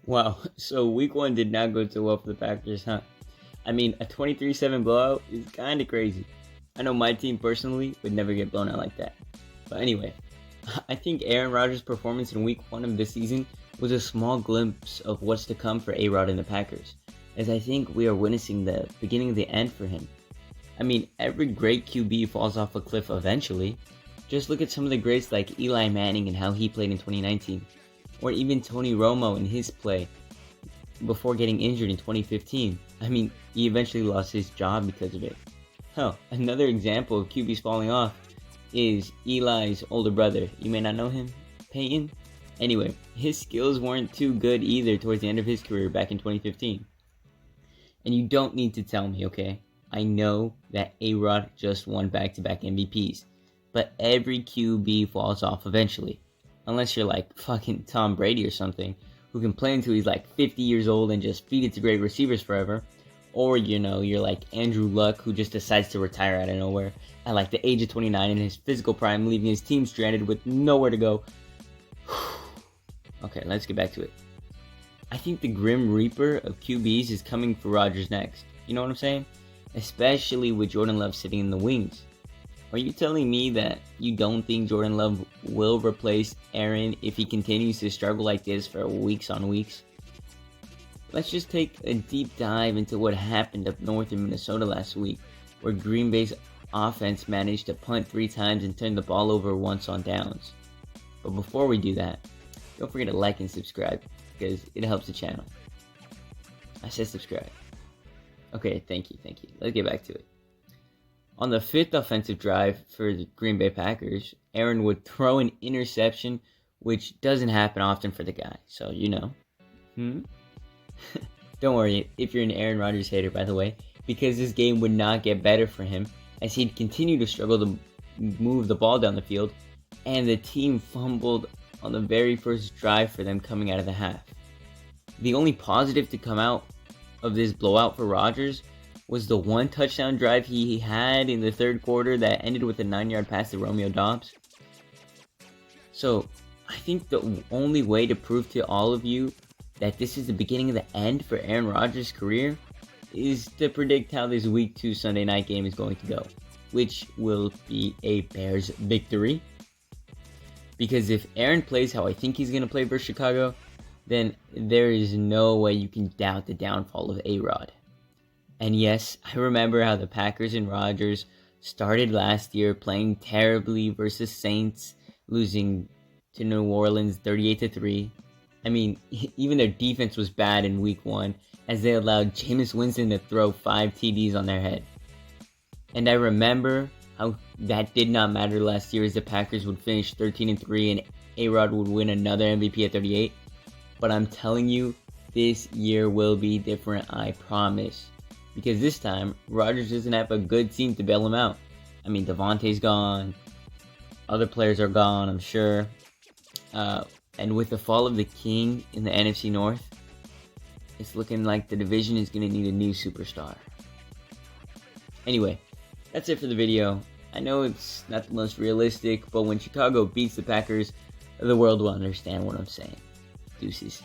Wow, so week one did not go too well for the Packers, huh? I mean, a 23-7 blowout is kind of crazy. I know my team personally would never get blown out like that. But anyway, I think Aaron Rodgers' performance in week one of this season was a small glimpse of what's to come for A-Rod and the Packers, as I think we are witnessing the beginning of the end for him. I mean, every great QB falls off a cliff eventually. Just look at some of the greats like Eli Manning and how he played in 2019. Or even Tony Romo in his play before getting injured in 2015. I mean, he eventually lost his job because of it. Hell, another example of QBs falling off is Eli's older brother. You may not know him, Peyton? Anyway, his skills weren't too good either towards the end of his career back in 2015. And you don't need to tell me, okay? I know that A-Rod just won back-to-back MVPs, but every QB falls off eventually. Unless you're like fucking Tom Brady or something, who can play until he's like 50 years old and just feed it to great receivers forever. Or, you're like Andrew Luck, who just decides to retire out of nowhere at like the age of 29 in his physical prime, leaving his team stranded with nowhere to go. Okay, let's get back to it. I think the Grim Reaper of QBs is coming for Rodgers next. You know what I'm saying? Especially with Jordan Love sitting in the wings. Are you telling me that you don't think Jordan Love will replace Aaron if he continues to struggle like this for weeks on weeks? Let's just take a deep dive into what happened up north in Minnesota last week, where Green Bay's offense managed to punt 3 times and turn the ball over once on downs. But before we do that, don't forget to like and subscribe, because it helps the channel. I said subscribe. Okay, thank you. Let's get back to it. On the 5th offensive drive for the Green Bay Packers, Aaron would throw an interception, which doesn't happen often for the guy, so you know. Don't worry if you're an Aaron Rodgers hater, by the way, because this game would not get better for him as he'd continue to struggle to move the ball down the field, and the team fumbled on the very first drive for them coming out of the half. The only positive to come out of this blowout for Rodgers was the one touchdown drive he had in the third quarter that ended with a 9-yard pass to Romeo Doubs. So, I think the only way to prove to all of you that this is the beginning of the end for Aaron Rodgers' career is to predict how this Week 2 Sunday night game is going to go, which will be a Bears victory. Because if Aaron plays how I think he's going to play versus Chicago, then there is no way you can doubt the downfall of A-Rod. And yes, I remember how the Packers and Rodgers started last year playing terribly versus Saints, losing to New Orleans 38-3. I mean, even their defense was bad in week 1, as they allowed Jameis Winston to throw 5 TDs on their head. And I remember how that did not matter last year, as the Packers would finish 13-3 and A-Rod would win another MVP at 38. But I'm telling you, this year will be different, I promise. Because this time, Rodgers doesn't have a good team to bail him out. I mean, Devontae's gone. Other players are gone, I'm sure. And with the fall of the king in the NFC North, it's looking like the division is going to need a new superstar. Anyway, that's it for the video. I know it's not the most realistic, but when Chicago beats the Packers, the world will understand what I'm saying. Deuces.